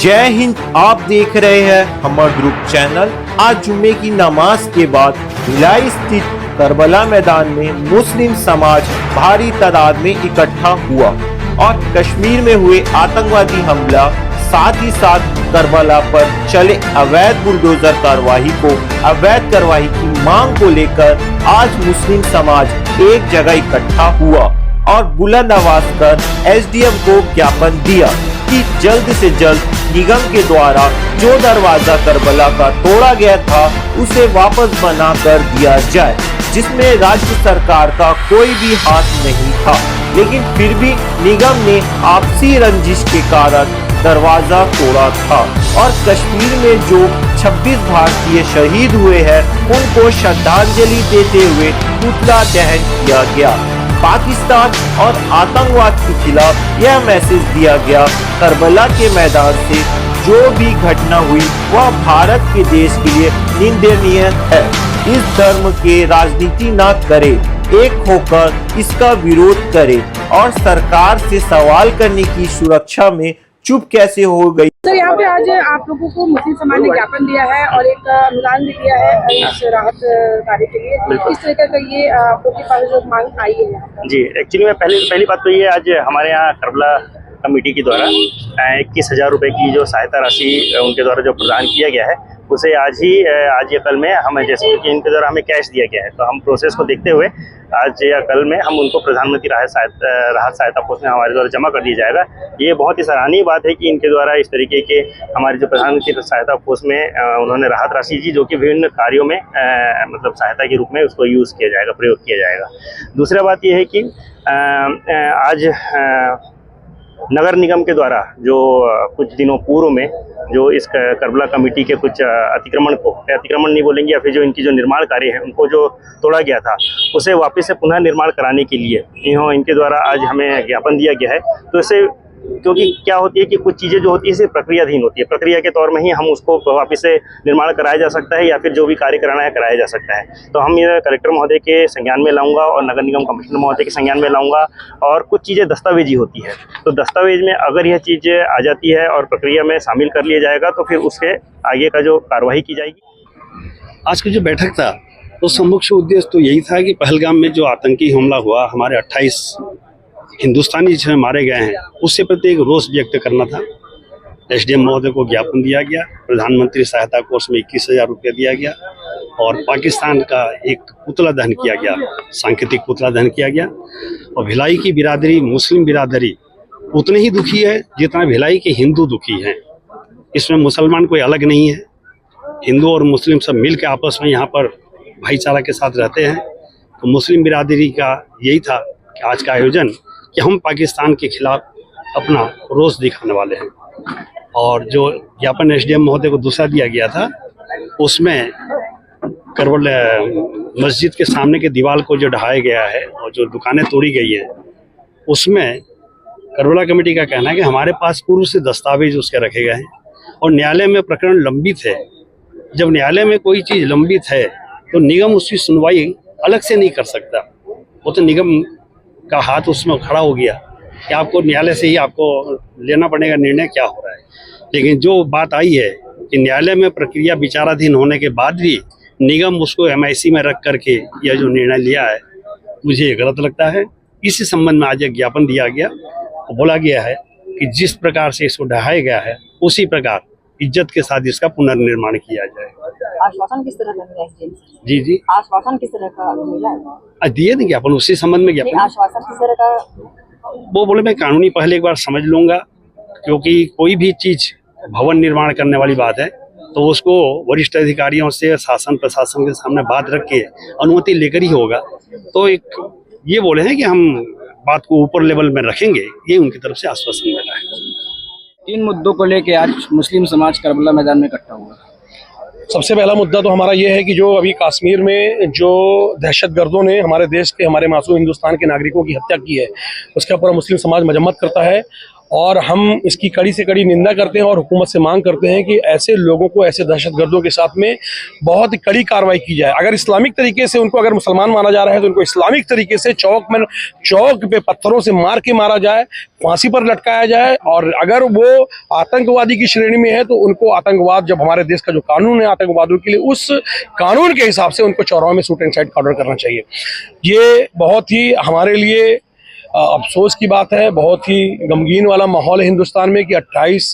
जय हिंद। आप देख रहे हैं हमर ग्रुप चैनल। आज जुम्मे की नमाज के बाद भिलाई स्थित करबला मैदान में मुस्लिम समाज भारी तादाद में इकट्ठा हुआ और कश्मीर में हुए आतंकवादी हमला, साथ ही साथ करबला पर चले अवैध बुलडोजर कार्यवाही की मांग को लेकर आज मुस्लिम समाज एक जगह इकट्ठा हुआ और बुलंद आवाज कर एसडीएम को ज्ञापन दिया कि जल्द से जल्द निगम के द्वारा जो दरवाजा करबला का तोड़ा गया था उसे वापस बना कर दिया जाए, जिसमें राज्य सरकार का कोई भी हाथ नहीं था। लेकिन फिर भी निगम ने आपसी रंजिश के कारण दरवाजा तोड़ा था और कश्मीर में जो 26 भारतीय शहीद हुए हैं उनको श्रद्धांजलि देते हुए पुतला दहन किया गया। पाकिस्तान और आतंकवाद के खिलाफ यह मैसेज दिया गया, करबला के मैदान से जो भी घटना हुई वह भारत के देश के लिए निंदनीय है। इस धर्म के राजनीति न करे, एक होकर इसका विरोध करे और सरकार से सवाल करने की सुरक्षा में चुप कैसे हो गई। सर, यहाँ पे आज आप लोगों को मुस्लिम समाज ने ज्ञापन दिया है और एक अनुदान भी दिया है इस राहत कार्य के लिए। किस तरह का ये आप लोग के पास जो मांग आई है? जी, एक्चुअली में पहली बात तो ये आज हमारे यहाँ करबला कमेटी के द्वारा 21,000 रुपए की जो सहायता राशि उनके द्वारा जो प्रदान किया गया है उसे आज या कल में हमें, जैसे कि इनके द्वारा हमें कैश दिया गया है, तो हम प्रोसेस को देखते हुए आज या कल में हम उनको प्रधानमंत्री राहत सहायता कोष में हमारे द्वारा जमा कर दिया जाएगा। ये बहुत ही सराहनीय बात है कि इनके द्वारा इस तरीके के हमारे जो प्रधानमंत्री सहायता कोष में उन्होंने राहत राशि दी, जो कि विभिन्न कार्यों में मतलब सहायता के रूप में उसको यूज़ किया जाएगा, प्रयोग किया जाएगा। दूसरा बात यह है कि आज नगर निगम के द्वारा जो कुछ दिनों पूर्व में जो इस करबला कमेटी के कुछ अतिक्रमण नहीं बोलेंगे, या फिर जो इनकी जो निर्माण कार्य है उनको जो तोड़ा गया था उसे वापस से पुनः निर्माण कराने के लिए इनके द्वारा आज हमें ज्ञापन दिया गया है। तो इससे, क्योंकि क्या होती है कि कुछ चीज़ें जो होती है सिर्फ प्रक्रियाधीन होती है, प्रक्रिया के तौर में ही हम उसको वापस से निर्माण कराया जा सकता है या फिर जो भी कार्य कराना है कराया जा सकता है। तो हम ये कलेक्टर महोदय के संज्ञान में लाऊंगा और नगर निगम कमिश्नर महोदय के संज्ञान में लाऊंगा। और कुछ चीज़ें दस्तावेजी होती है, तो दस्तावेज में अगर यह चीज़ आ जाती है और प्रक्रिया में शामिल कर लिया जाएगा तो फिर उसके आगे का जो कार्रवाई की जाएगी। आज की जो बैठक था उसका मुख्य उद्देश्य तो यही था कि पहलगाम में जो आतंकी हमला हुआ, हमारे 28 हिंदुस्तानी जिसमें मारे गए हैं, उससे प्रति एक रोष व्यक्त करना था। एसडीएम महोदय को ज्ञापन दिया गया, प्रधानमंत्री सहायता कोष में 21,000 रुपया दिया गया और पाकिस्तान का एक पुतला दहन किया गया, सांकेतिक पुतला दहन किया गया। और भिलाई की बिरादरी, मुस्लिम बिरादरी उतनी ही दुखी है जितना भिलाई के हिंदू दुखी हैं। इसमें मुसलमान कोई अलग नहीं है, हिंदू और मुस्लिम सब मिल के आपस में यहाँ पर भाईचारा के साथ रहते हैं। तो मुस्लिम बिरादरी का यही था कि आज का आयोजन कि हम पाकिस्तान के खिलाफ अपना रोष दिखाने वाले हैं। और जो ज्ञापन एसडीएम महोदय को दूसरा दिया गया था उसमें करबला मस्जिद के सामने के दीवार को जो ढहाया गया है और जो दुकानें तोड़ी गई है, उसमें करबला कमेटी का कहना है कि हमारे पास पूर्व से दस्तावेज उसके रखे गए हैं और न्यायालय में प्रकरण लंबित है। जब न्यायालय में कोई चीज़ लंबित है तो निगम उसकी सुनवाई अलग से नहीं कर सकता। वो तो निगम का हाथ उसमें खड़ा हो गया कि आपको न्यायालय से ही आपको लेना पड़ेगा निर्णय क्या हो रहा है। लेकिन जो बात आई है कि न्यायालय में प्रक्रिया विचाराधीन होने के बाद भी निगम उसको MIC में रख करके यह जो निर्णय लिया है, मुझे ये गलत लगता है। इसी संबंध में आज एक ज्ञापन दिया गया और बोला गया है कि जिस प्रकार से इसको ढहाया गया है उसी प्रकार इज्जत के साथ इसका पुनर्निर्माण किया जाए। आश्वासन किस तरह का मिला है? जी, आश्वासन किस तरह का मिला है? दिए ना ज्ञापन, उसी संबंध में ज्ञापन। आश्वासन किस तरह का? वो बोले मैं कानूनी पहले एक बार समझ लूंगा, क्योंकि कोई भी चीज भवन निर्माण करने वाली बात है तो उसको वरिष्ठ अधिकारियों से, शासन प्रशासन के सामने बात रख के अनुमति लेकर ही होगा। तो एक ये बोले हैं कि हम बात को ऊपर लेवल में रखेंगे, ये उनकी तरफ से आश्वासन मिला है। 3 मुद्दों को लेके आज मुस्लिम समाज करबला मैदान में इकट्ठा हुआ। सबसे पहला मुद्दा तो हमारा ये है कि जो अभी कश्मीर में जो दहशतगर्दों ने हमारे देश के, हमारे मासूम हिंदुस्तान के नागरिकों की हत्या की है, उसके ऊपर मुस्लिम समाज मजम्मत करता है और हम इसकी कड़ी से कड़ी निंदा करते हैं और हुकूमत से मांग करते हैं कि ऐसे लोगों को, ऐसे दहशतगर्दों के साथ में बहुत ही कड़ी कार्रवाई की जाए। अगर इस्लामिक तरीके से उनको, अगर मुसलमान माना जा रहा है तो उनको इस्लामिक तरीके से चौक पे पत्थरों से मार के मारा जाए, फांसी पर लटकाया जाए। और अगर वो आतंकवादी की श्रेणी में है तो उनको आतंकवाद, जब हमारे देश का जो कानून है आतंकवादियों के लिए, उस कानून के हिसाब से उनको चौराहों में शूट एंड साइड का ऑर्डर करना चाहिए। ये बहुत ही हमारे लिए अफसोस की बात है, बहुत ही गमगीन वाला माहौल है हिंदुस्तान में कि 28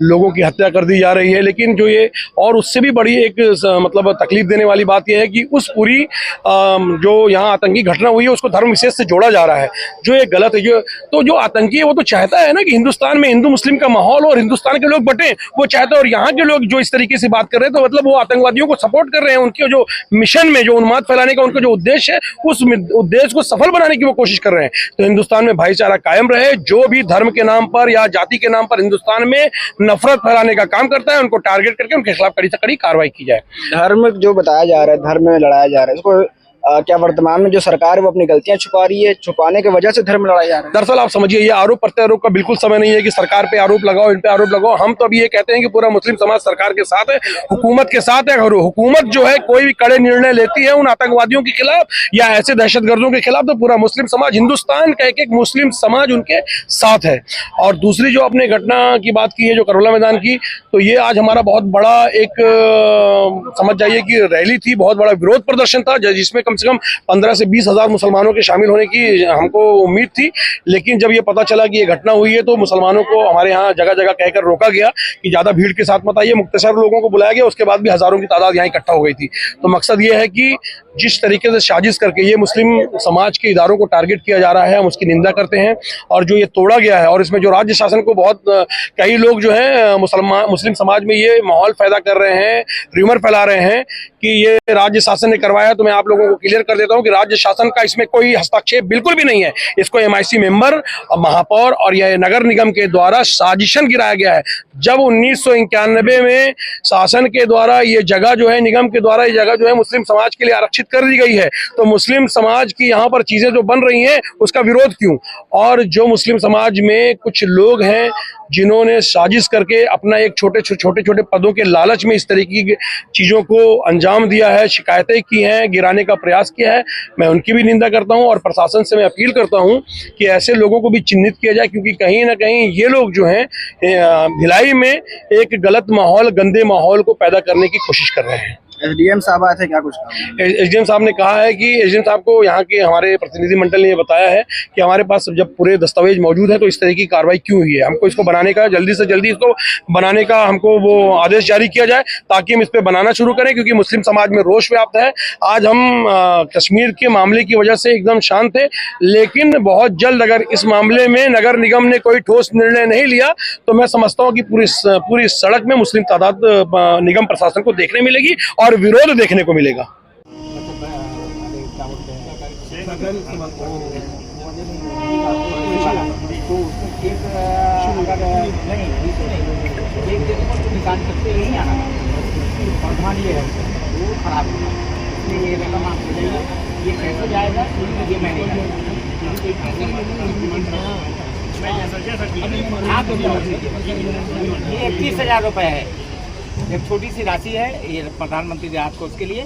लोगों की हत्या कर दी जा रही है। लेकिन जो ये, और उससे भी बड़ी एक मतलब तकलीफ देने वाली बात यह है कि उस पूरी जो यहाँ आतंकी घटना हुई है उसको धर्म विशेष से जोड़ा जा रहा है, जो ये गलत है। जो आतंकी है वो तो चाहता है ना कि हिंदुस्तान में हिंदू मुस्लिम का माहौल और हिंदुस्तान के लोग बटें, वो चाहता है। और यहाँ के लोग जो इस तरीके से बात कर रहे हैं तो मतलब वो आतंकवादियों को सपोर्ट कर रहे हैं। उनके जो मिशन में, जो उन्माद फैलाने का उनका जो उद्देश्य है, उस उद्देश्य को सफल बनाने की वो कोशिश कर रहे हैं। तो हिंदुस्तान में भाईचारा कायम रहे। जो भी धर्म के नाम पर या जाति के नाम पर हिंदुस्तान में नफरत फैलाने का काम करता है, उनको टारगेट करके उनके खिलाफ कड़ी से कड़ी कार्रवाई की जाए। धर्म जो बताया जा रहा है, धर्म में लड़ाया जा रहा है, इसको क्या वर्तमान में जो सरकार है वो अपनी गलतियां छुपा रही है, छुपाने की वजह से धर्म लड़ाया जा रहा है? दरअसल आप समझिए, ये आरोप प्रत्यारोप का बिल्कुल समय नहीं है कि सरकार पे आरोप लगाओ, इन पे आरोप लगाओ। हम तो अभी ये कहते हैं कि पूरा मुस्लिम समाज सरकार के साथ है, हुकूमत के साथ है। और हुकूमत जो है कोई भी कड़े निर्णय लेती है उन आतंकवादियों के खिलाफ या ऐसे दहशतगर्दों के खिलाफ, तो पूरा मुस्लिम समाज, हिंदुस्तान का एक एक मुस्लिम समाज उनके साथ है। और दूसरी जो आपने घटना की बात की है, जो करबला मैदान की, तो ये आज हमारा बहुत बड़ा एक समझ जाइए कि रैली थी, बहुत बड़ा विरोध प्रदर्शन था, जिसमें कम से कम 15 से 20 हजार मुसलमानों के शामिल होने की हमको उम्मीद थी। लेकिन जब ये पता चला कि ये घटना हुई है तो मुसलमानों को हमारे यहाँ जगह जगह कहकर रोका गया कि ज्यादा भीड़ के साथ मत आइए। मुख्तसर लोगों को बुलाया गया, उसके बाद भी हजारों की तादाद यहाँ इकट्ठा हो गई थी। तो मकसद ये है कि जिस तरीके से साजिश करके ये मुस्लिम समाज के इदारों को टारगेट किया जा रहा है, हम उसकी निंदा करते हैं। और जो ये तोड़ा गया है, और इसमें जो राज्य शासन को बहुत कई लोग जो है मुस्लिम समाज में ये माहौल पैदा कर रहे हैं, र्यूमर फैला रहे हैं कि ये राज्य शासन ने करवाया। तो मैं आप लोगों को क्लियर कर देता हूं कि राज्य शासन का इसमें कोई हस्तक्षेप बिल्कुल भी नहीं है। इसको MIC मेंबर, महापौर और यह नगर निगम के द्वारा साजिशन गिराया गया है। जब 1991 में शासन के द्वारा ये जगह जो है, निगम के द्वारा ये जगह जो है मुस्लिम समाज के लिए आरक्षित कर दी गई है, तो मुस्लिम समाज की यहाँ पर चीजें जो बन रही हैं उसका विरोध क्यों? और जो मुस्लिम समाज में कुछ लोग हैं जिन्होंने साजिश करके अपना एक छोटे छोटे पदों के लालच में इस तरीके की चीजों को अंजाम दिया है, शिकायतें की हैं, गिराने का प्रयास किया है, मैं उनकी भी निंदा करता हूं। और प्रशासन से मैं अपील करता हूं कि ऐसे लोगों को भी चिन्हित किया जाए, क्योंकि कहीं ना कहीं ये लोग जो हैं भिलाई में एक गलत माहौल, गंदे माहौल को पैदा करने की कोशिश कर रहे हैं। SDM साहब आए थे, क्या कुछ कहा? SDM साहब ने कहा है कि SDM साहब को यहाँ के हमारे प्रतिनिधिमंडल ने ये बताया है कि हमारे पास जब पूरे दस्तावेज मौजूद है तो इस तरह की कार्रवाई क्यों हुई है। हमको इसको बनाने का, जल्दी से जल्दी इसको बनाने का हमको वो आदेश जारी किया जाए ताकि हम इस पर बनाना शुरू करें, क्योंकि मुस्लिम समाज में रोष व्याप्त है। आज हम कश्मीर के मामले की वजह से एकदम शांत थे, लेकिन बहुत जल्द अगर इस मामले में नगर निगम ने कोई ठोस निर्णय नहीं लिया तो मैं समझता हूँ कि पूरी सड़क में मुस्लिम तादाद निगम प्रशासन को देखने मिलेगी और विरोध देखने को मिलेगा। ये 31,000 रुपए है, एक छोटी सी राशि है, ये प्रधानमंत्री राहत कोष के लिए।